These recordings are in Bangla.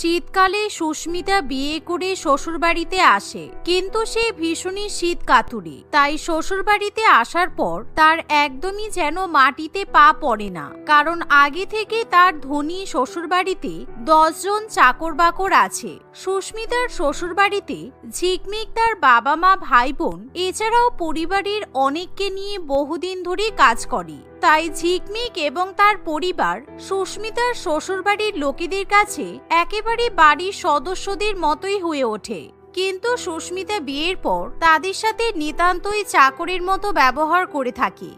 শীতকালে সুস্মিতা বিয়ে করে শ্বশুরবাড়িতে আসে, কিন্তু সে ভীষণই শীত কাতুরে। তাই শ্বশুরবাড়িতে আসার পর তার একদমই যেন মাটিতে পা পড়ে না, কারণ আগে থেকে তার ধনী শ্বশুরবাড়িতে 10 জন চাকর বাকর আছে। সুস্মিতার শ্বশুরবাড়িতে ঝিকমিক, তার বাবা মা, ভাই বোন এছাড়াও পরিবারের অনেককে নিয়ে বহুদিন ধরে কাজ করে। তাই ঝিকমিক এবং তার পরিবার সুস্মিতার শ্বশুরবাড়ির লোকেদের কাছে একেবারে বাড়ির সদস্যদের মতোই হয়ে ওঠে। কিন্তু সুস্মিতা বিয়ের পর তাদের সাথে নিতান্তই চাকরের মতো ব্যবহার করে থাকে।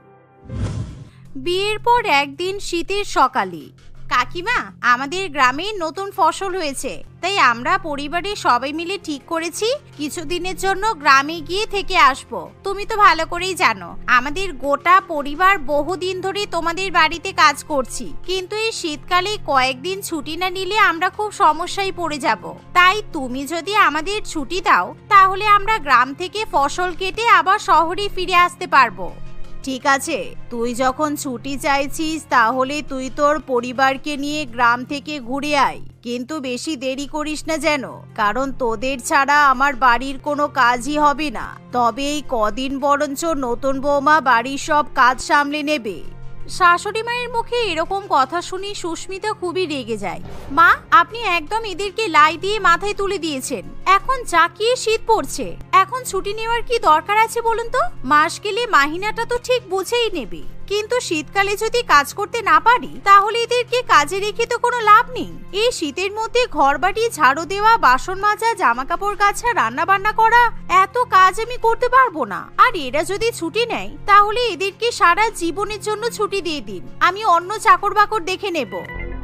বিয়ের পর একদিন শীতের সকালে, কাকিমা, আমাদের গ্রামে নতুন ফসল হয়েছে, তাই আমরা পরিবারের সবাই মিলে ঠিক করেছি কিছুদিনের জন্য গ্রামে গিয়ে থেকে আসব। তুমি তো ভালো করেই জানো আমাদের গোটা পরিবার বহুদিন ধরে তোমাদের বাড়িতে কাজ করছি, কিন্তু এই শীতকালে কয়েকদিন ছুটি না নিলে আমরা খুব সমস্যায় পড়ে যাব। তাই তুমি যদি আমাদের ছুটি দাও তাহলে আমরা গ্রাম থেকে ফসল কেটে আবার শহরে ফিরে আসতে পারবো। ঠিক আছে, তুই যখন ছুটি চাইছিস তাহলে তুই তোর পরিবারকে নিয়ে গ্রাম থেকে ঘুরে আয়, কিন্তু বেশি দেরি করিস না যেন, কারণ তোদের ছাড়া আমার বাড়ির কোনো কাজই হবে না। তবে এই কদিন বরঞ্চ নতুন বৌমা বাড়ির সব কাজ সামলে নেবে। শাশুড়ি মায়ের মুখে এরকম কথা শুনে সুস্মিতা খুবই রেগে যায়। মা, আপনি একদম এদেরকে লাই দিয়ে মাথায় তুলে দিয়েছেন। এখন জাকিয়ে শীত পড়ছে, এখন ছুটি নেওয়ার কি দরকার আছে বলুন তো? মাস গেলে মাহিনাটা তো ঠিক বুঝেই নেবে, কিন্তু শীতকালে যদি কাজ করতে না পারি তাহলে এদেরকে কাজে রেখে তো কোনো লাভ নেই। এই শীতের মধ্যে ঘরবাড়ি ঝাড়ু দেওয়া, বাসন মাজা, জামা কাপড় কাচা, রান্না বান্না করা, এত কাজ আমি করতে পারবো না। আর এরা যদি ছুটি নেয় তাহলে এদেরকে সারা জীবনের জন্য ছুটি দিয়ে দিন, আমি অন্য চাকর বাকর দেখে নেব।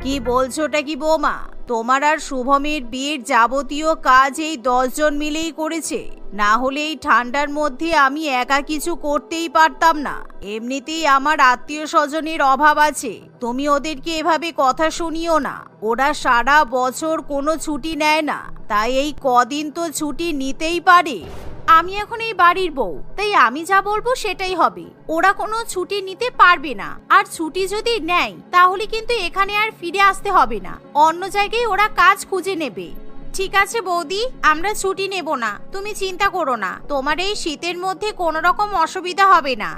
কি বলছোটা কি বৌমা? তোমার আর শুভমের বিয়ের যাবতীয় কাজ এই 10 জন মিলেই করেছে, না হলে এই ঠান্ডার মধ্যে আমি একা কিছু করতেই পারতাম না। এমনিতেই আমার আত্মীয় স্বজনের অভাব আছে, তুমি ওদেরকে এভাবে কথা শুনিও না। ওরা সারা বছর কোনো ছুটি নেয় না, তাই এই কদিন তো ছুটি নিতেই পারে। আমি এখন এই বাড়ির বউ, তাই আমি যা বলবো সেটাই হবে। ওরা কোনো ছুটি নিতে পারবে না, আর ছুটি যদি নেয় তাহলে কিন্তু এখানে আর ফিরে আসতে হবে না, অন্য জায়গায় ওরা কাজ খুঁজে নেবে। ঠিক আছে বৌদি, আমরা ছুটি নেব না, তুমি চিন্তা করো না, তোমার এই শীতের মধ্যে কোনো রকম অসুবিধা হবে না।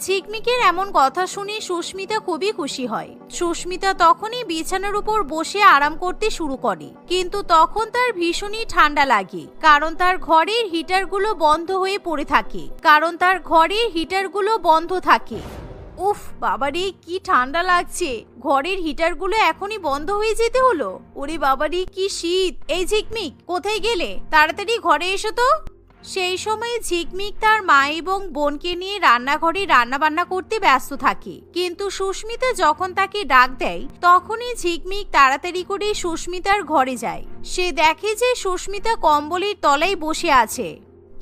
ঝিকমিকের এমন কথা শুনে সুস্মিতা খুবই খুশি হয়। সুস্মিতা তখনই বিছানার উপর বসে আরাম করতে শুরু করে, কিন্তু তখন তার ভীষণই ঠান্ডা লাগে, কারণ তার ঘরের হিটারগুলো বন্ধ হয়ে পড়ে থাকে। উফ বাবারে, কি ঠান্ডা লাগছে! ঘরের হিটারগুলো এখনই বন্ধ হয়ে যেতে হলো। ওরে বাবারে, কি শীত! এই ঝিকমিক, কোথায় গেলে? তাড়াতাড়ি ঘরে এসো তো। সেই সময় ঝিকমিক তার মা এবং বোনকে নিয়ে রান্নাঘরে রান্না বান্না করতে ব্যস্ত থাকে, কিন্তু সুস্মিতা যখন তাকে ডাক দেয় তখনই ঝিকমিক তাড়াতাড়ি করে সুস্মিতার ঘরে যায়। সে দেখে যে সুস্মিতা কম্বলের তলায় বসে আছে।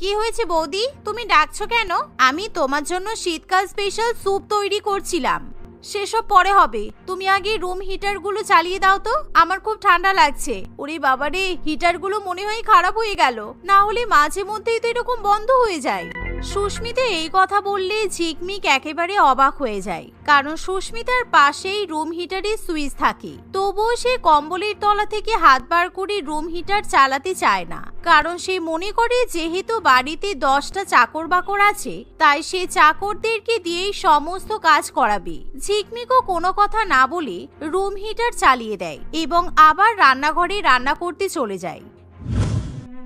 কি হয়েছে বৌদি, তুমি ডাকছো কেন? আমি তোমার জন্য শীতকাল স্পেশাল স্যুপ তৈরি করছিলাম। সেসব পরে হবে, তুমি আগে রুম হিটারগুলো চালিয়ে দাও তো, আমার খুব ঠান্ডা লাগছে। ওরে বাবারে, হিটারগুলো মনে হয় খারাপ হয়ে গেল, না হলে মাঝে মধ্যেই তো এরকম বন্ধ হয়ে যায়। সুস্মিতা এই কথা বললে ঝিকমিক একেবারে অবাক হয়ে যায়, কারণ সুস্মিতার পাশেই রুম হিটারের সুইচ থাকে। তবুও সে কম্বলের তলা থেকে হাত বার করে রুম হিটার চালাতে চায় না, কারণ সে মনে করে যেহেতু বাড়িতে 10টা চাকর বাকর আছে, তাই সে চাকরদেরকে দিয়েই সমস্ত কাজ করাবে। ঝিকমিকও কোনো কথা না বলে রুম হিটার চালিয়ে দেয় এবং আবার রান্নাঘরে রান্না করতে চলে যায়।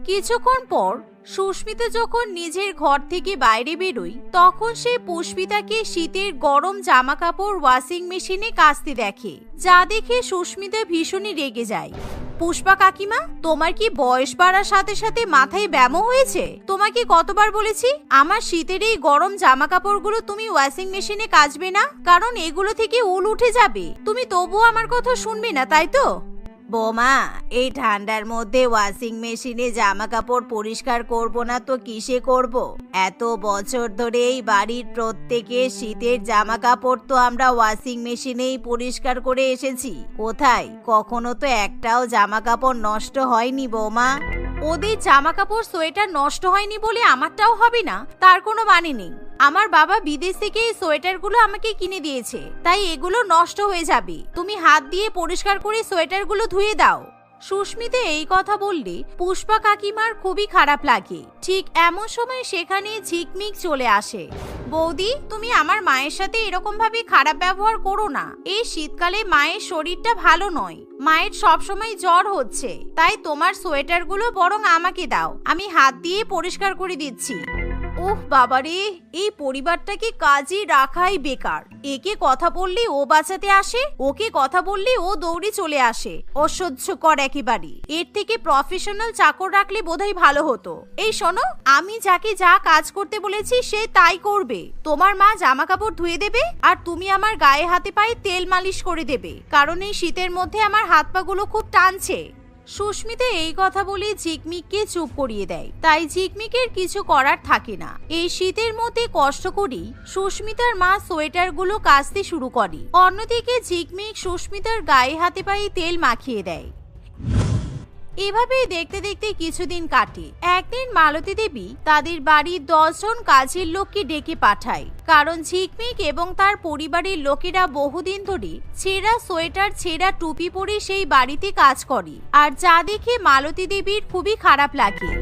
কিছুক্ষণ পর সুস্মিতা যখন নিজের ঘর থেকে বাইরে বেরোয় তখন সে পুষ্পিতাকে শীতের গরম জামা কাপড় ওয়াশিং মেশিনে কাচতে দেখে, যা দেখে সুস্মিতা ভীষণই রেগে যায়। পুষ্পা কাকিমা, তোমার কি বয়স বাড়ার সাথে সাথে মাথায় ব্যামো হয়েছে? তোমাকে কতবার বলেছি আমার শীতের এই গরম জামা কাপড়গুলো তুমি ওয়াশিং মেশিনে কাচবে না, কারণ এগুলো থেকে উল উঠে যাবে। তুমি তবুও আমার কথা শুনবে না, তাই তো? বোমা, এই ঠান্ডার মধ্যে ওয়াশিং মেশিনে জামা কাপড় পরিষ্কার করব না তো কিসে করব? এত বছর ধরে এই বাড়ির প্রত্যেকের শীতের জামা কাপড় তো আমরা ওয়াশিং মেশিনেই পরিষ্কার করে এসেছি। কোথায় কখনো তো একটাও জামা কাপড় নষ্ট হয়নি বৌমা। ওদের জামা কাপড় সোয়েটার নষ্ট হয়নি বলে আমারটাও হবে না, তার কোনো মানে নেই। আমার বাবা বিদেশ থেকে এই সোয়েটারগুলো আমাকে কিনে দিয়েছে, তাই এগুলো নষ্ট হয়ে যাবে। তুমি হাত দিয়ে পরিষ্কার করে সোয়েটারগুলো ধুয়ে দাও। সুস্মিতা এই কথা বললে পুষ্পা কাকিমার খুবই খারাপ লাগে। ঠিক এমন সময় সেখানে ঝিকমিক চলে আসে। বৌদি, তুমি আমার মায়ের সাথে এরকম ভাবে খারাপ ব্যবহার করো না। এই শীতকালে মায়ের শরীরটা ভালো নয়, মায়ের সবসময় জ্বর হচ্ছে, তাই তোমার সোয়েটারগুলো বরং আমাকে দাও, আমি হাত দিয়ে পরিষ্কার করে দিচ্ছি। ওহ বাবারে, এই পরিবারটাকে কাজে রাখাই বেকার। একে কথা বললে ও বাঁচাতে আসে, ওকে কথা বললে ও দৌড়ে চলে আসে। অসহ্যকর একেবারে। এর থেকে প্রফেশনাল চাকর রাখলে বোধহয় ভালো হতো। এই শোনো, আমি যাকে যা কাজ করতে বলেছি সে তাই করবে। তোমার মা জামা কাপড় ধুয়ে দেবে আর তুমি আমার গায়ে হাতে পায়ে তেল মালিশ করে দেবে, কারণ এই শীতের মধ্যে আমার হাত পা গুলো খুব টানছে। সুস্মিতা এই কথা বলে ঝিকমিককে চুপ করিয়ে দেয়। তাই ঝিকমিকের কিছু করার থাকে না। এই শীতের মধ্যে কষ্ট করি সুস্মিতার মা সোয়েটার গুলো কাচতে শুরু করে। অন্যদিকে ঝিকমিক সুস্মিতার গায়ে হাতে পায়ে তেল মাখিয়ে দেয়। এভাবেই দেখতে দেখতে কিছুদিন কাটে। একদিন মালতী দেবী তাদের বাড়ির 10 জন কাজের লোককে ডেকে পাঠায়, কারণ ঝিকমিক এবং তার পরিবারের লোকেরা বহুদিন ধরে ছেঁড়া সোয়েটার, ছেঁড়া টুপি পরে সেই বাড়িতে কাজ করে। আর যা দেখে মালতী দেবীর খুবই খারাপ লাগে।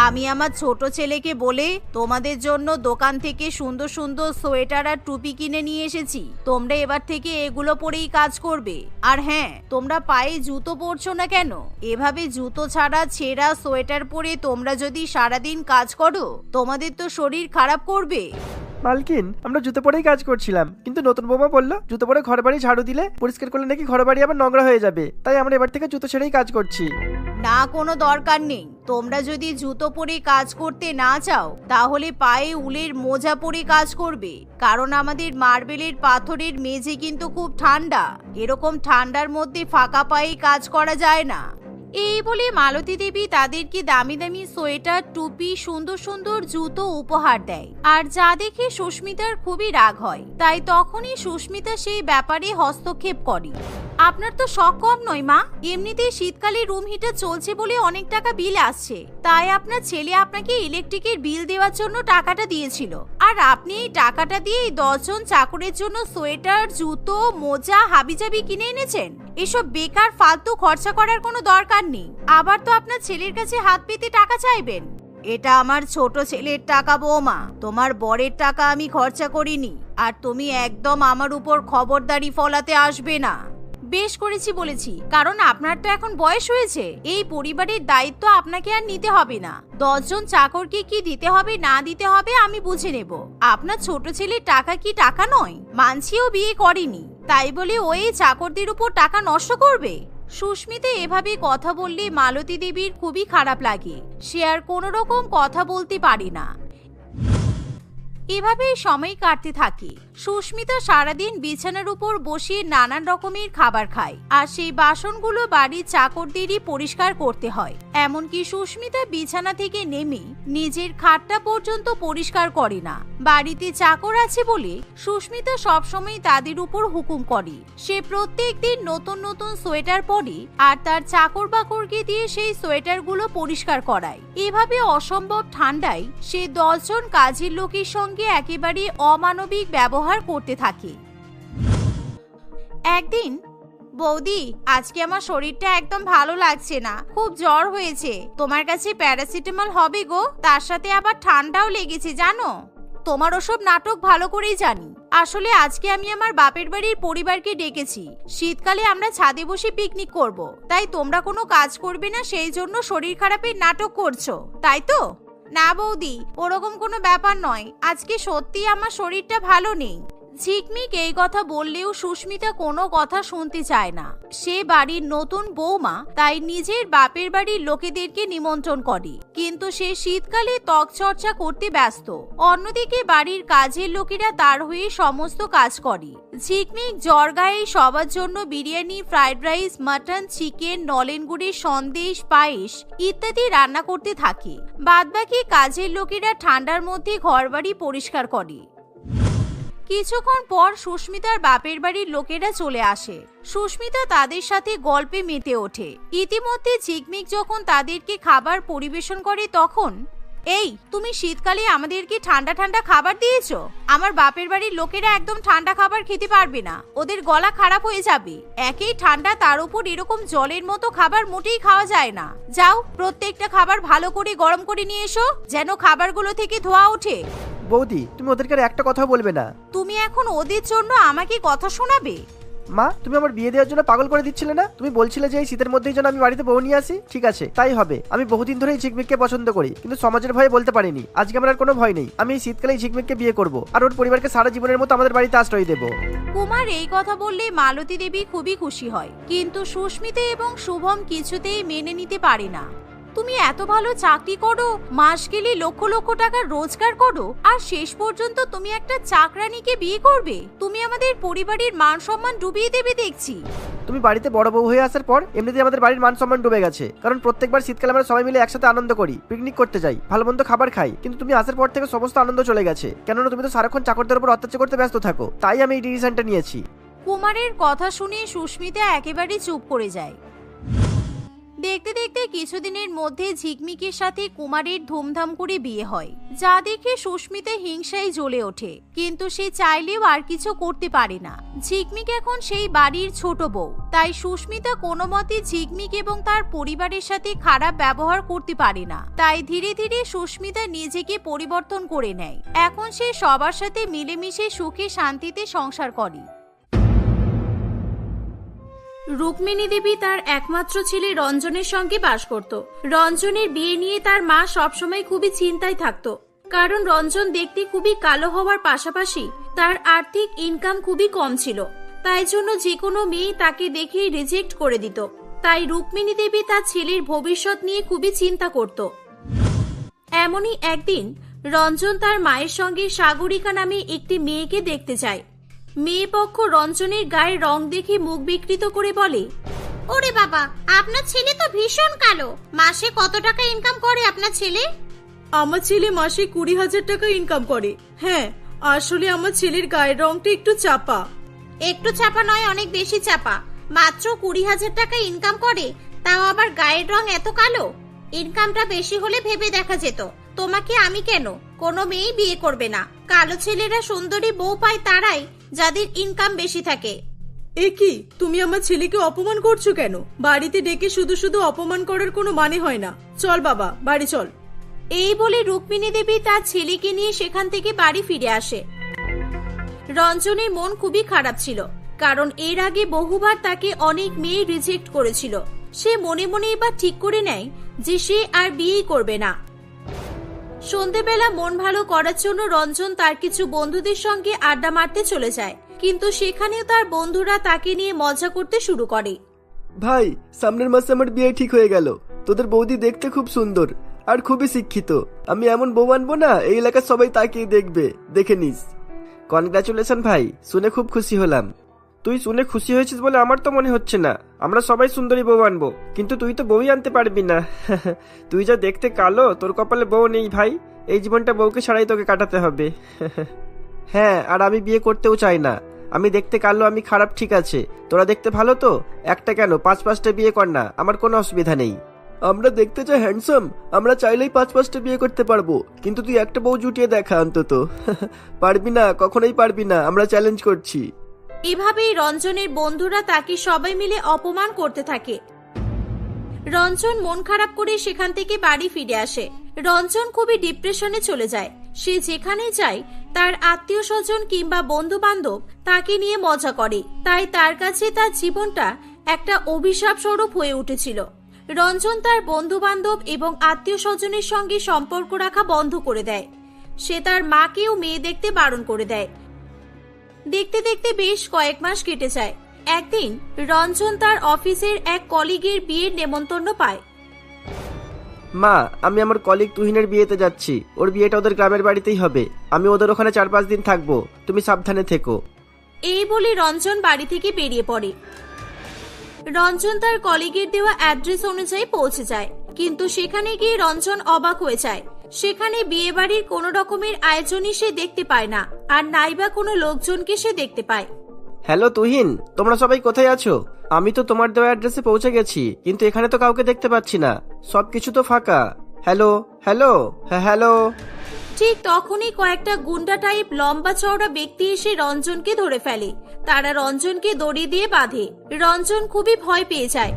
আমি আমার ছোট ছেলেকে বলে তোমাদের জন্য দোকান থেকে সুন্দর সুন্দর সোয়েটার আর টুপি কিনে নিয়ে এসেছি, তোমরা এবার থেকে এগুলো পরেই কাজ করবে। আর হ্যাঁ, তোমরা পায়ে জুতো পরছো না কেন? এভাবে জুতো ছাড়া ছেঁড়া সোয়েটার পরে তোমরা যদি সারাদিন কাজ করো, তোমাদের তো শরীর খারাপ করবে। মালকিন, আমরা জুতো পরেই কাজ করছিলাম, কিন্তু নতুন বৌমা বললো জুতো পরে ঘর বাড়ি ঝাড়ু দিলে, পরিষ্কার করলে নাকি ঘর বাড়ি আবার নোংরা হয়ে যাবে, তাই আমরা এবার থেকে জুতো ছেড়েই কাজ করছি। না, কোনো দরকার নেই। তোমরা যদি জুতো পরে কাজ করতে না চাও তাহলে পায়ে উলের মোজা পরে কাজ করবে, কারণ আমাদের মার্বেলের পাথরের মেঝে কিন্তু খুব ঠান্ডা। এরকম ঠান্ডার মধ্যে ফাঁকা পায়ে কাজ করা যায় না। এই বলে মালতী দেবী তাদেরকে দামি দামি সোয়েটার, টুপি, সুন্দর সুন্দর জুতো উপহার দেয়। আর যা দেখে সুস্মিতার খুবই রাগ হয়, তাই তখনই সুস্মিতা সেই ব্যাপারে হস্তক্ষেপ করে। আপনার তো শখ কম নয় মা, এমনিতেই শীতকালে রুম হিটার চলছে বলে অনেক টাকা বিল আসছে, তাই আপনার ছেলে আপনাকে ইলেকট্রিকের বিল দেওয়ার জন্য টাকাটা দিয়েছিল। আর আপনি এই টাকাটা দিয়ে 10 জন চাকরের জন্য সোয়েটার, জুতো, মোজা, হাবিজাবি কিনে এনেছেন। এসব বেকার ফালতু খরচা করার কোনো দরকার নেই। আবার তো আপনার ছেলের কাছে হাত পেতে টাকা চাইবেন। এটা আমার ছোট ছেলের টাকা বৌমা, তোমার বরের টাকা আমি খরচা করিনি। আর তুমি একদম আমার উপর খবরদারি ফলাতে আসবে না। বেশ করেছি বলেছি, কারণ আপনার তো এখন বয়স হয়েছে। এই পরিবারের দায়িত্ব আপনাকে আর নিতে হবে না। 10 জন চাকরকে কি দিতে হবে না দিতে হবে আমি বুঝে নেব। আপনার ছোট ছেলের টাকা কি টাকা নয়? মানছিও বিয়ে করেনি, তাই বলে ওই চাকরদের উপর টাকা নষ্ট করবে? সুস্মিতা এভাবে কথা বললে মালতী দেবীর খুবই খারাপ লাগে। সে আর কোনো রকম কথা বলতে পারে না। এভাবেই সময় কাটতে থাকে। সুস্মিতা সারাদিন বিছানার উপর বসে নানান রকমের খাবার খায়, আর সেই বাসনগুলো বাড়ির চাকরদেরই পরিষ্কার করতে হয়। এমনকি সুস্মিতা বিছানা থেকে নেমে নিজের খাটটা পর্যন্ত পরিষ্কার করে না। বাড়িতে চাকর আছে বলে সুস্মিতা সবসময় তাদের উপর হুকুম করে। সে প্রত্যেকদিন নতুন নতুন সোয়েটার পরে আর তার চাকর বাকরকে দিয়ে সেই সোয়েটারগুলো পরিষ্কার করায়। এভাবে অসম্ভব ঠান্ডায় সে 10 জন কাজের লোকের সঙ্গে একেবারে অমানবিক ব্যবহার করতে থাকে। একদিন, বৌদি, আজকে আমার শরীরটা একদম ভালো লাগছে না, খুব জ্বর হয়েছে। তোমার কাছে প্যারাসিটামল হবে গো? তার সাথে আবার ঠান্ডাও লেগেছে জানো। তোমার ওসব নাটক ভালো করেই জানি। আসলে আজকে আমি আমার বাপের বাড়ির পরিবারকে ডেকেছি। শীতকালে আমরা ছাদে বসে পিকনিক করব, তাই তোমরা কোনো কাজ করবে না, সেই জন্য শরীর খারাপের নাটক করছো, তাই তো? না বৌদি, ওরকম কোনো ব্যাপার নয়। আজকে সত্যি আমার শরীরটা ভালো নেই। ঝিকমিক এই কথা বললেও সুস্মিতা কোনো কথা শুনতে চায় না। সে বাড়ির নতুন বৌমা, তাই নিজের বাপের বাড়ির লোকেদেরকে নিমন্ত্রণ করে, কিন্তু সে শীতকালে ত্বক চর্চা করতে ব্যস্ত। অন্যদিকে বাড়ির কাজের লোকেরা তার হয়ে সমস্ত কাজ করে। ঝিকমিক জ্বর গায়ে সবার জন্য biryani, fried rice, mutton, chicken, নলেন গুড়ের সন্দেশ, পায়েস ইত্যাদি রান্না করতে থাকে। বাদবাকি কাজের লোকেরা ঠান্ডার মধ্যে ঘরবাড়ি পরিষ্কার করে। কিছুক্ষণ পর সুস্মিতার বাপের বাড়ির লোকেরা চলে আসে। সুস্মিতা তাদের সাথে গল্পে মেতে ওঠে। ইতিমধ্যে ঝিকমিক যখন তাদেরকে খাবার পরিবেশন করে তখন, এই, তুমি শীতকালে আমাদের কি ঠান্ডা ঠান্ডা খাবার দিয়েছো? আমার বাপের বাড়ির লোকেরা একদম ঠান্ডা খাবার খেতে পারবে না, ওদের গলা খারাপ হয়ে যাবে। একেই ঠান্ডা, তার উপর এরকম জলের মতো খাবার মোটেই খাওয়া যায় না। যাও, প্রত্যেকটা খাবার ভালো করে গরম করে নিয়ে এসো, যেন খাবারগুলো থেকে ধোঁয়া ওঠে। বৌদি, তুমি ওদেরকে আর একটা কথা বলবে না। তুমি এখন ওদের জন্য আমাকে কথা শোনাবে? মা, তুমি আমার বিয়ে দেওয়ার জন্য পাগল করে দিচ্ছিলে না? তুমি বলছিলে যে এই শীতের মধ্যেই যেন আমি বাড়িতে বউ নিয়ে আসি। ঠিক আছে, তাই হবে। আমি বহুদিন ধরেই ঝিকমিককে পছন্দ করি, কিন্তু সমাজের ভয়ে বলতে পারিনি। আজকে আমার আর কোনো ভয় নেই। আমি এই শীতকালেই ঝিকমিককে বিয়ে করব, আর ওর পরিবারকে সারা জীবনের মতো আমাদের বাড়িতে আশ্রয় দেবো। কুমার এই কথা বললে মালতী দেবী খুবই খুশি হয়, কিন্তু সুস্মিতা এবং শুভম কিছুতেই মেনে নিতে পারে না। তুমি এত ভালো চাকরি করো, মাস গেলে লক্ষ লক্ষ টাকা রোজগার করো, আর শেষ পর্যন্ত তুমি একটা চাকরানিকে বিয়ে করবে? তুমি আমাদের পরিবারের মান সম্মান ডুবিয়ে দেবে দেখছি। তুমি বাড়িতে বড় বউ হয়ে আসার পর এমনিতেই আমাদের বাড়ির মান সম্মান ডুবে গেছে। কারণ প্রত্যেকবার শীতকালে আমরা সবাই মিলে একসাথে আনন্দ করি, পিকনিক করতে যাই, ভালো মন্দ খাবার খাই। কিন্তু তুমি আসার পর থেকে সমস্ত আনন্দ চলে গেছে। কেননা তুমি তো সারাক্ষণ চাকরদের উপর অত্যাচার করতে ব্যস্ত থাকো। তাই আমি এই ডিসিশনটা নিয়েছি। কুমারের কথা শুনে সুস্মিতা একেবারে চুপ করে যায়। দেখতে দেখতে কিছুদিনের মধ্যে ঝিকমিকের সাথে কুমারের ধুমধাম করে বিয়ে হয়, যা দেখে সুস্মিতা হিংসায় জ্বলে ওঠে। কিন্তু সে চাইলেও আর কিছু করতে পারে না। ঝিকমিক এখন সেই বাড়ির ছোট বউ, তাই সুস্মিতা কোনো মতে ঝিকমিক এবং তার পরিবারের সাথে খারাপ ব্যবহার করতে পারে না। তাই ধীরে ধীরে সুস্মিতা নিজেকে পরিবর্তন করে নেয়। এখন সে সবার সাথে মিলেমিশে সুখে শান্তিতে সংসার করে। রুক্মিণী দেবী তার একমাত্র ছেলে রঞ্জনের সঙ্গে বাস করত। রঞ্জনের বিয়ে নিয়ে তার মা সবসময় খুবই চিন্তায় থাকত, কারণ রঞ্জন দেখতে খুবই কালো হওয়ার পাশাপাশি তার আর্থিক ইনকাম খুবই কম ছিল। তাই জন্য যে কোনো মেয়ে তাকে দেখে রিজেক্ট করে দিত। তাই রুক্মিণী দেবী তার ছেলের ভবিষ্যৎ নিয়ে খুবই চিন্তা করত। এমনই একদিন রঞ্জন তার মায়ের সঙ্গে সাগরিকা নামে একটি মেয়েকে দেখতে যায়। মেয়ে পক্ষ রঞ্জনের গায়ের রং দেখে মুখ বিকৃত করে বলে, ওরে বাবা, আপনার ছেলে তো ভীষণ কালো। মাসে কত টাকা ইনকাম করে আপনার ছেলে? আমার ছেলে মাসে 20,000 টাকা ইনকাম করে। হ্যাঁ, আসলে আমার ছেলের গায়ের রংটা একটু চাপা। একটু চাপা নয়, অনেক বেশি চাপা। মাত্র 20,000 টাকা ইনকাম করে, তাও আবার গায়ের রং এত কালো। ইনকামটা বেশি হলে ভেবে দেখা যেত। তোমাকে আমি কেন, কোনো মেয়েই বিয়ে করবে না। কালো ছেলেরা সুন্দরী বউ পায় তারাই, যাদের ইনকাম বেশি থাকে। এ কি, তুমি আমার ছেলেকে অপমান করছো কেন? বাড়িতে ডেকে শুধু শুধু অপমান করার কোনো মানে হয় না। চল বাবা, বাড়ি চল। এই বলে রুক্মিণী দেবী তার ছেলেকে নিয়ে সেখান থেকে বাড়ি ফিরে আসে। রঞ্জনের মন খুবই খারাপ ছিল, কারণ এর আগে বহুবার তাকে অনেক মেয়ে রিজেক্ট করেছিল। সে মনে মনে এবার ঠিক করে নেয় যে সে আর বিয়েই করবে না। সন্ধেবেলা মন ভালো করার জন্য রঞ্জন তার কিছু বন্ধুদের সঙ্গে আড্ডা মারতে চলে যায়, কিন্তু সেখানেও তার বন্ধুরা তাকে নিয়ে মজা করতে শুরু করে। ভাই, সামনের মাসে আমার বিয়ে ঠিক হয়ে গেল। তোদের বৌদি দেখতে খুব সুন্দর আর খুবই শিক্ষিত। আমি এমন বউ আনবো না, এই এলাকার সবাই তাকিয়ে দেখবে, দেখে নিস। কনগ্রাচুলেশন ভাই, শুনে খুব খুশি হলাম। তুই শুনে খুশি হয়েছিস বলে আমার তো মনে হচ্ছে না। আমরা সবাই সুন্দরী বউ আনবো, কিন্তু তুই তো বউই আনতে পারবি না। তুই যা দেখতে কালো, তোর কপালে বউ নেই ভাই। এই জীবনটা বউকে ছাড়াই তোকে কাটাতে হবে। হ্যাঁ, আর আমি বিয়ে করতেও চাই না। আমি দেখতে কালো, আমি খারাপ, ঠিক আছে। তোরা দেখতে ভালো তো, একটা কেন 5-5টা বিয়ে কর না, আমার কোনো অসুবিধা নেই। আমরা দেখতে চাই হ্যান্ডসাম, আমরা চাইলেই 5-5টা বিয়ে করতে পারবো, কিন্তু তুই একটা বউ জুটিয়ে দেখা অন্তত। পারবি না, কখনোই পারবি না, আমরা চ্যালেঞ্জ করছি। এভাবেই রঞ্জনের বন্ধুরা তাকে সবাই মিলে অপমান করতে থাকে। রঞ্জন মন খারাপ করে সেখান থেকে বাড়ি ফিরে আসে। রঞ্জন খুবই ডিপ্রেশনে চলে যায়। সে যেখানে যায় তার আত্মীয় স্বজন কিংবা বন্ধু বান্ধব তাকে নিয়ে মজা করে, তাই তার কাছে তার জীবনটা একটা অভিশাপ স্বরূপ হয়ে উঠেছিল। রঞ্জন তার বন্ধু বান্ধব এবং আত্মীয় স্বজনের সঙ্গে সম্পর্ক রাখা বন্ধ করে দেয়। সে তার মাকেও মেয়ে দেখতে বারণ করে দেয়। দেখতে দেখতে বেশ কয়েক মাস কেটে যায়। একদিন রঞ্জন তার অফিসের এক কলিগের বিয়ের নেমন্তন্ন পায়। মা, আমি আমার কলিগ তুহিনের বিয়েতে যাচ্ছি। ওর বিয়েটা ওদের গ্রামের বাড়িতেই হবে। আমি ওদের ওখানে 4-5 দিন থাকবো, তুমি সাবধানে থেকো। এই বলে রঞ্জন বাড়ি থেকে বেরিয়ে পড়ে। রঞ্জন তার কলিগের দেওয়া অ্যাড্রেস অনুযায়ী পৌঁছে যায়, কিন্তু সেখানে গিয়ে রঞ্জন অবাক হয়ে যায়। সেখানে বিয়ে বাড়ির কোনো রকমের আয়োজনই সে দেখতে পায় না, আর নাইবা কোনো লোকজনকে সে দেখতে পায়। হ্যালো তুহিন, তোমরা সবাই কোথায় আছো? আমি তো তোমার দেওয়া অ্যাড্রেসে পৌঁছে গেছি, কিন্তু এখানে তো কাউকে দেখতে পাচ্ছি না। সবকিছু তো ফাঁকা। হ্যালো হ্যালো, হ্যাঁ হ্যালো। ঠিক তখনই কয়েকটা গুন্ডা টাইপ লম্বা চওড়া ব্যক্তি এসে রঞ্জনকে ধরে ফেলে। তারা রঞ্জনকে দড়ি দিয়ে বাঁধে। রঞ্জন খুবই ভয় পেয়ে যায়।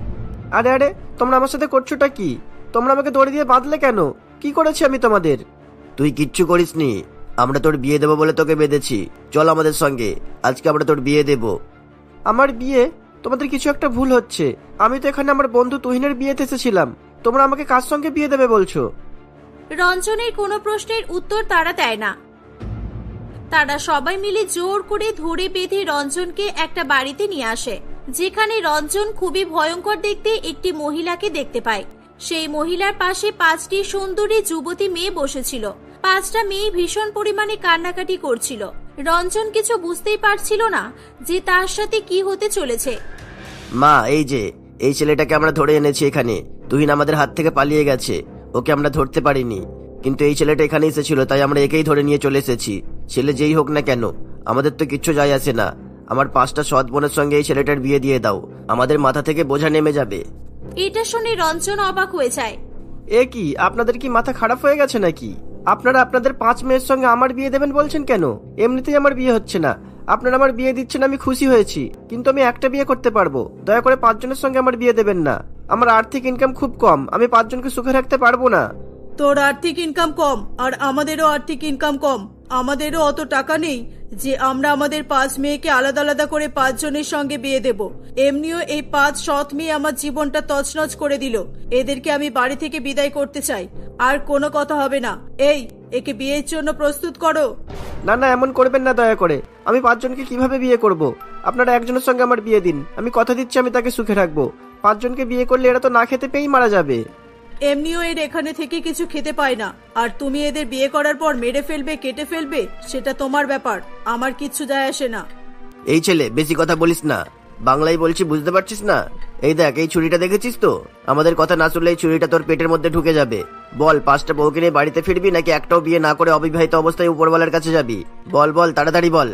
আরে আরে, তোমরা আমার সাথে করছোটা কি? তোমরা আমাকে দড়ি দিয়ে বাঁধলে কেন? কি করেছি আমি তোমাদের? তুই কিচ্ছু করিসনি, আমরা তোর বিয়ে দেবো বলে তোকে বেঁধেছি। চল আমাদের সঙ্গে, আজকে আমরা তোর বিয়ে দেব। আমার বিয়ে? তোমাদের কিছু একটা ভুল হচ্ছে। আমি তো এখানে আমার বন্ধু তুহিনের বিয়েতে এসেছিলাম। তোমরা আমাকে কার সঙ্গে বিয়ে দেবে বলছো? রঞ্জনের কোনো প্রশ্নের উত্তর তারা দেয় না। তারা সবাই মিলে জোর করে ধরে বেঁধে রঞ্জনকে একটা বাড়িতে নিয়ে আসে, যেখানে রঞ্জন খুবই ভয়ঙ্কর দেখতে একটি মহিলাকে দেখতে পায়। সেই মহিলার পাশে 5টি সুন্দরী যুবতী মেয়ে বসেছিল। 5টা মেয়ে ভীষণ পরিমাণে কান্নাকাটি করছিল। রঞ্জন কিছু বুঝতেই পারছিল না যে তার সাথে কি হতে চলেছে। মা, এই ছেলেটাকে আমরা ধরে এনেছি এখানে। তুহিন আমাদের হাত থেকে পালিয়ে গেছে, ওকে আমরা ধরতে পারিনি। কিন্তু এই ছেলেটা এখানে এসেছিল, তাই আমরা একেই ধরে নিয়ে চলে এসেছি। ছেলে যেই হোক না কেন, আমাদের তো কিচ্ছু যায় আসে না। আমার 5টা সৎ বোনের সঙ্গে এই ছেলেটার বিয়ে দিয়ে দাও, আমাদের মাথা থেকে বোঝা নেমে যাবে। এটা শুনে রঞ্জন অবাক হয়ে যায়। এ কি, আপনাদের কি মাথা খারাপ হয়ে গেছে নাকি? আপনারা আপনাদের 5 মেয়ের সঙ্গে আমার বিয়ে দেবেন বলছেন কেন? এমনিতেই আমার বিয়ে হচ্ছে না। আপনারা আমার বিয়ে দিচ্ছেন, আমি খুশি হয়েছি, কিন্তু আমি একটা বিয়ে করতে পারবো। দয়া করে 5 জনের সঙ্গে আমার বিয়ে দেবেন না। আমার আর্থিক ইনকাম খুব কম, আমি 5 জনকে সুখে রাখতে পারবো না। তোর আর্থিক ইনকাম কম আর আমাদেরও আর্থিক ইনকাম কম। আমাদেরও অত টাকা নেই যে আমরা আমাদের 5 মেয়েকে আলাদা আলাদা করে 5 জনের সঙ্গে বিয়ে দেব। এমনিও এই 5 সৎ মেয়ে আমার জীবনটা তছনছ করে দিল। এদেরকে আমি বাড়ি থেকে বিদায় করতে চাই। আর কোনো কথা হবে না। একে বিয়ের জন্য প্রস্তুত করো। না না, এমন করবেন না দয়া করে। আমি 5 জনকে কিভাবে বিয়ে করব? আপনারা একজনের সঙ্গে আমার বিয়ে দিন, আমি কথা দিচ্ছি আমি তাকে সুখে রাখবো। 5 জনকে বিয়ে করলে এরা তো না খেতে পেয়েই মারা যাবে। এমনিও এর এখানে থেকে কিছু খেতে পায় না। আর তুমি এদের বিয়ে করার পর মেরে ফেলবে, কেটে ফেলবে, সেটা তোমার ব্যাপার, আমার কিচ্ছু যায় আসে না। এই ছেলে, বেশি কথা বলিস না। বাংলায় বলছি, বুঝতে পারছিস না? এই দেখ, এই ছুরিটা দেখেছিস তো? আমাদের কথা না শুনলে এই ছুরিটা তোর পেটের মধ্যে ঢুকে যাবে। বল, 5টা বউকে নিয়ে বাড়িতে ফিরবি নাকি একটাও বিয়ে না করে অবিবাহিত অবস্থায় উপরওয়ালার কাছে যাবি? বল বল, তাড়াতাড়ি বল।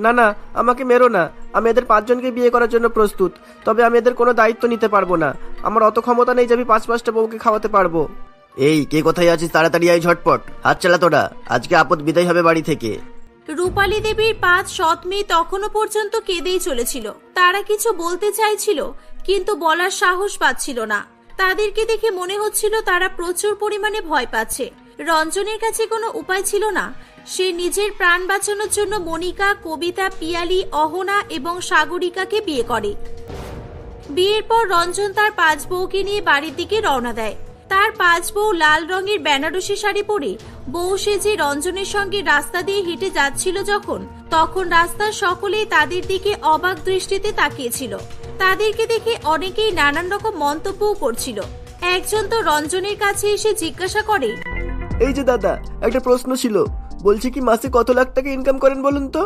না না, আমাকে মেরো না। আমি এদের 5 জনকে বিয়ে করার জন্য প্রস্তুত, তবে আমি এদের কোনো দায়িত্ব নিতে পারবো না। আমার অত ক্ষমতা নেই যে আমি 5টা বউকে খাওয়াতে পারবো। এই, কে কোথায় আছিস? তাড়াতাড়ি আয়, ঝটপট হাত চালা তোরা, আজকে আপদ বিদায় হবে বাড়ি থেকে। রূপালী দেবীর 5 সৎ মেয়ে তখনও পর্যন্ত কেঁদেই চলেছিল। তারা কিছু বলতে চাইছিল, কিন্তু বলার সাহস পাচ্ছিল না। তাদেরকে দেখে মনে হচ্ছিল তারা প্রচুর পরিমাণে ভয় পাচ্ছে। রঞ্জনের কাছে কোনো উপায় ছিল না। সে নিজের প্রাণ বাঁচানোর জন্য মনিকা, কবিতা, পিয়ালি, অহনা এবং সাগরিকাকে বিয়ে করে। বিয়ের পর রঞ্জন তার 5 বউকে নিয়ে বাড়ির দিকে রওনা দেয়। তার 5 বউ লাল রঙের বেনারসি শাড়ি পরে বউ সেজে রঞ্জনের সঙ্গে রাস্তা দিয়ে হেঁটে যাচ্ছিল তখন রাস্তার সকলেই তাদের দিকে অবাক দৃষ্টিতে তাকিয়েছিল। তাদেরকে দেখে অনেকেই নানান রকম মন্তব্যও করছিল। একজন তো রঞ্জনের কাছে এসে জিজ্ঞাসা করে, এই যে দাদা, একটা প্রশ্ন ছিল। বলছি কি, মাসে কত লাখ টাকা ইনকাম করেন বলুন তো?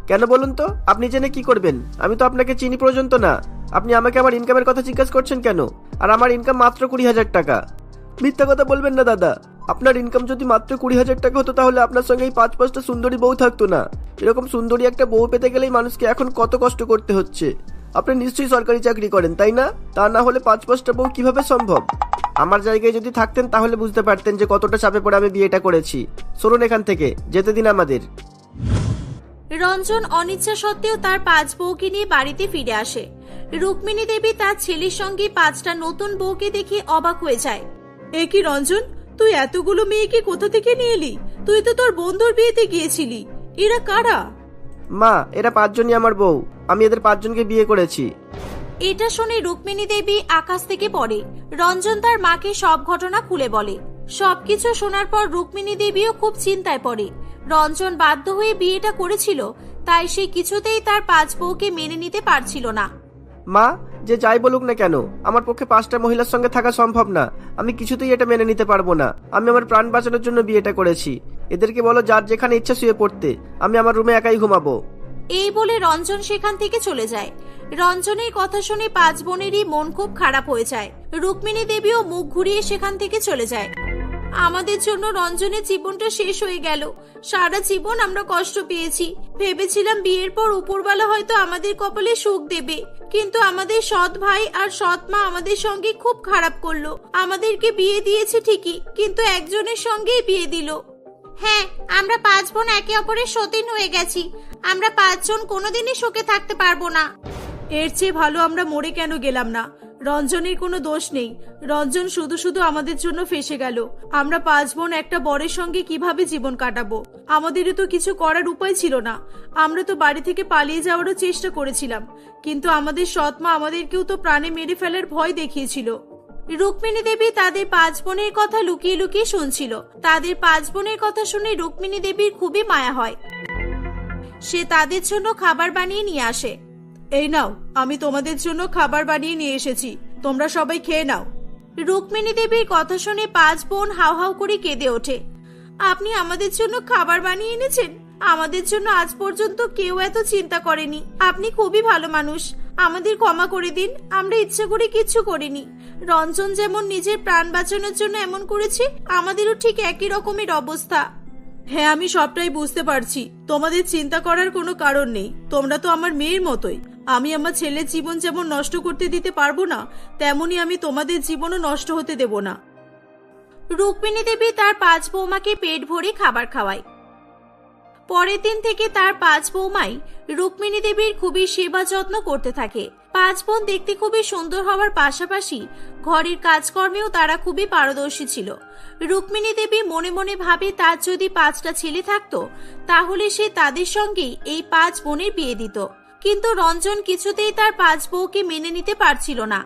কেন বলুন তো? আপনি জেনে কি করবেন? আমি তো আপনাকে চিনি পর্যন্ত না। আপনি আমাকে আমার ইনকামের কথা জিজ্ঞাসা করছেন কেন? আর আমার ইনকাম মাত্র 20,000 টাকা। মিথ্যা কথা বলবেন না দাদা। আপনার ইনকাম যদি মাত্র 20,000 টাকা হতো, তাহলে আপনার সঙ্গে এই 5-5টা সুন্দরী বউ থাকতো না। এরকম সুন্দরী একটা বউ পেতে গেলেই মানুষকে এখন কত কষ্ট করতে হচ্ছে। আপনি নিশ্চয়ই সরকারি চাকরি করেন, তাই না? তা না হলে 5-5টা বউ কিভাবে সম্ভব? আমার জায়গায় যদি থাকতেন তাহলে বুঝতে পারতেন যে কতটা চাপে পড়ে আমি বিয়েটা করেছি। সরুন এখান থেকে, যেতে দিন আমাদের। রঞ্জন অনিচ্ছা সত্ত্বেও তার 5 বউকে নিয়ে বাড়িতে ফিরে আসে। রুক্মিণী দেবী তার ছেলের সঙ্গে 5টা নতুন বউকে দেখে অবাক হয়ে যায়। এ কি রঞ্জন, তুই এতগুলো মেয়েকে কোথা থেকে নিয়ে এলি? তুই তো তোর বন্ধুর বিয়েতে গিয়েছিলি। এরা কারা? মা, এরা 5 জনই আমার বউ। আমি এদের 5 জনকে বিয়ে করেছি। এটা শুনে রুক্মিণী দেবী আকাশ থেকে পড়ে। রঞ্জন তার মাকে সব ঘটনা খুলে বলে। সবকিছু শোনার পর রুক্মিণী দেবীও খুব চিন্তায় পড়ে। রঞ্জন বাধ্য হয়ে বিয়েটা করেছিল, তাই সে কিছুতেই তার 5 বউকে মেনে নিতে পারছিল না। মা, যে যাই বলুক না কেন, আমার পক্ষে 5টা মহিলার সঙ্গে থাকা সম্ভব না। আমি কিছুতেই এটা মেনে নিতে পারবো না। আমি আমার প্রাণ বাঁচানোর জন্য বিয়েটা করেছি। এদেরকে বলো যার যেখানে ইচ্ছা শুয়ে পড়তে, আমি আমার রুমে একাই ঘুমাবো। এই বলে রঞ্জন সেখান থেকে চলে যায়। রঞ্জনের কথা শুনে 5 বোনেরই মন খুব খারাপ হয়ে যায়। রুক্মিণী দেবীও মুখ ঘুরিয়ে সেখান থেকে চলে যায়। আমাদের জন্য রঞ্জনের জীবনটা শেষ হয়ে গেল। সারা জীবন আমরা কষ্ট পেয়েছি। ভেবেছিলাম বিয়ের পর উপরওয়ালা হয়তো আমাদের কপালে সুখ দেবে, কিন্তু আমাদের সৎ ভাই আর সৎ মা আমাদের সঙ্গে খুব খারাপ করলো। আমাদেরকে বিয়ে দিয়েছে ঠিকই, কিন্তু একজনের সঙ্গেই বিয়ে দিল। হ্যাঁ, আমরা 5 বোন একে অপরের সতীন হয়ে গেছি। আমরা 5 জন কোনোদিনই সুখে থাকতে পারবো না। এর চেয়ে ভালো আমরা মরে কেন গেলাম না? রঞ্জনের কোনো দোষ নেই। রঞ্জন শুধু শুধু আমাদের জন্য ফেঁসে গেল। আমরা 5 বোন একটা বরের সঙ্গে কিভাবে জীবন কাটাবো? আমাদেরও তো কিছু করার উপায় ছিল না। আমরা তো বাড়ি থেকে পালিয়ে যাওয়ারও চেষ্টা করেছিলাম, কিন্তু আমাদের সৎ মা আমাদেরকেও তো প্রাণে মেরে ফেলার ভয় দেখিয়েছিল। রুক্মিণী দেবী তাদের 5 বোনের কথা লুকিয়ে লুকিয়ে শুনছিল। তাদের 5 বোনের কথা শুনে রুক্মিণী দেবীর খুবই মায়া হয়। সে তাদের জন্য খাবার বানিয়ে নিয়ে আসে। এই নাও, আমি তোমাদের জন্য খাবার বানিয়ে নিয়ে এসেছি, তোমরা সবাই খেয়ে নাও। রুক্মিণী দেবীর কথা শুনে 5 বোন হাউ হাউ করে কেঁদে ওঠে। আপনি আমাদের জন্য খাবার বানিয়ে এনেছেন? আমাদের জন্য আজ পর্যন্ত কেউ এত চিন্তা করেনি। আপনি খুবই ভালো মানুষ। আমাদের ক্ষমা করে দিন, আমরা ইচ্ছে করে কিচ্ছু করিনি। রঞ্জন যেমন নিজের প্রাণ বাঁচানোর জন্য এমন করেছে, আমাদেরও ঠিক একই রকমের অবস্থা। হ্যাঁ, আমি সবটাই বুঝতে পারছি। তোমাদের চিন্তা করার কোনো কারণ নেই। তোমরা তো আমার মেয়ের মতোই। আমি আমার ছেলের জীবন যেমন নষ্ট করতে দিতে পারবো না, তেমনি আমি তোমাদের জীবনও নষ্ট হতে দেব না। রুক্মিণী দেবী তার 5 বৌমাকে পেট ভরে খাবার খাওয়ায়। পরের দিন থেকে তার 5 বৌমাই রুক্মিণী দেবীর খুবই সেবা যত্ন করতে থাকে। 5 বোন দেখতে খুবই সুন্দর হওয়ার পাশাপাশি ঘরের কাজকর্মেও তারা খুবই পারদর্শী ছিল। রুক্মিণী দেবী মনে মনে ভাবে তার যদি 5টা ছেলে থাকতো, তাহলে সে তাদের সঙ্গেই এই 5 বোনের বিয়ে দিত। কিন্তু রঞ্জন কিছুতেই তার 5 বউকে মেনে নিতে পারছিল না।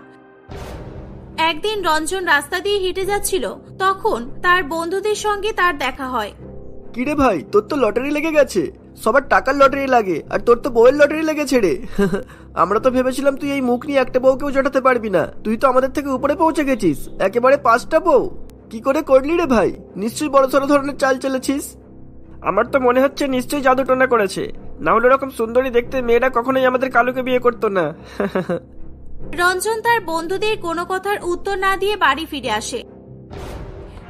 একদিন রঞ্জন রাস্তা দিয়ে হেঁটে যাচ্ছিল, তখন তার বন্ধুদের সঙ্গে তার দেখা হয়। কিরে ভাই, তোর তো লটারি লেগে গেছে। সবার টাকার লটারি লাগে, আর তোর তো বউয়ের লটারি লেগেছে রে। আমরা তো ভেবেছিলাম তুই এই মুখ নিয়ে একটা বউকেও জোটাতে পারবি না। তুই তো আমাদের থেকে উপরে পৌঁছে গেছিস, একেবারে 5টা বউ। কি করে করলি রে ভাই? নিশ্চয়ই বড়সড় ধরনের চাল চলেছিস। আমার তো মনে হচ্ছে নিশ্চয়ই জাদু টোনা করেছে, না হলে এরকম সুন্দরী দেখতে মেয়েরা কখনোই আমাদের কালুকে বিয়ে করতো না। রঞ্জন তার বন্ধুদের কোনো কথার উত্তর না দিয়ে বাড়ি ফিরে আসে।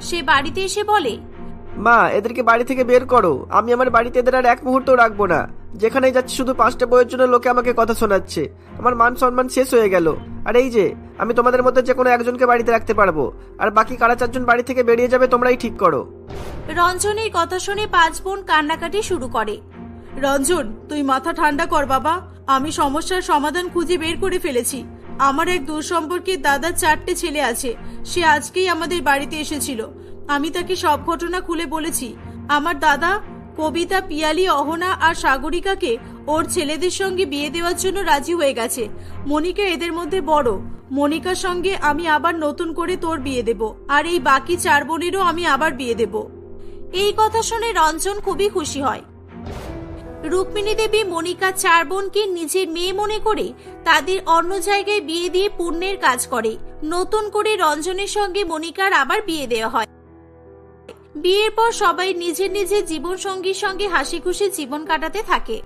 সে বাড়িতে এসে বলে, মা, এদেরকে বাড়ি থেকে বের করো। আমি আমার বাড়িতে এদের আর এক মুহূর্ত রাখবো না। যেখানেই যাচ্ছি শুধু 5টা বইয়ের জন্য লোকে আমাকে কথা শোনাচ্ছে। আমার মান সম্মান শেষ হয়ে গেল। আর এই যে, আমি তোমাদের মধ্যে যে কোনো একজনকে বাড়িতে রাখতে পারবো, আর বাকি কারা 4জন বাড়ি থেকে বেরিয়ে যাবে তোমরাই ঠিক করো। রঞ্জনের কথা শুনে 5 বোন কান্নাকাটি শুরু করে। রঞ্জন, তুই মাথা ঠান্ডা কর বাবা। আমি সমস্যার সমাধান খুঁজে বের করে ফেলেছি। আমার এক দূর সম্পর্কের দাদার 4টে ছেলে আছে। সে আজকেই আমাদের বাড়িতে এসেছিল। আমি তাকে সব ঘটনা খুলে বলেছি। আমার দাদা কবিতা, পিয়ালি, অহনা আর সাগরিকাকে ওর ছেলেদের সঙ্গে বিয়ে দেওয়ার জন্য রাজি হয়ে গেছে। মনিকা এদের মধ্যে বড়। মনিকার সঙ্গে আমি আবার নতুন করে তোর বিয়ে দেব, আর এই বাকি 4 বোনেরও আমি আবার বিয়ে দেব। এই কথা শুনে রঞ্জন খুবই খুশি হয়। রুক্মিণী দেবী মনিকা 4 বোনকে নিজের মেয়ে মনে করে তাদের অন্য জায়গায় বিয়ে দিয়ে পুণ্যের কাজ করে। নতুন করে রঞ্জনের সঙ্গে মনিকার আবার বিয়ে দেওয়া হয়। বিয়ের পর সবাই নিজের নিজের জীবন সঙ্গীর সঙ্গে হাসি খুশি জীবন কাটাতে থাকে।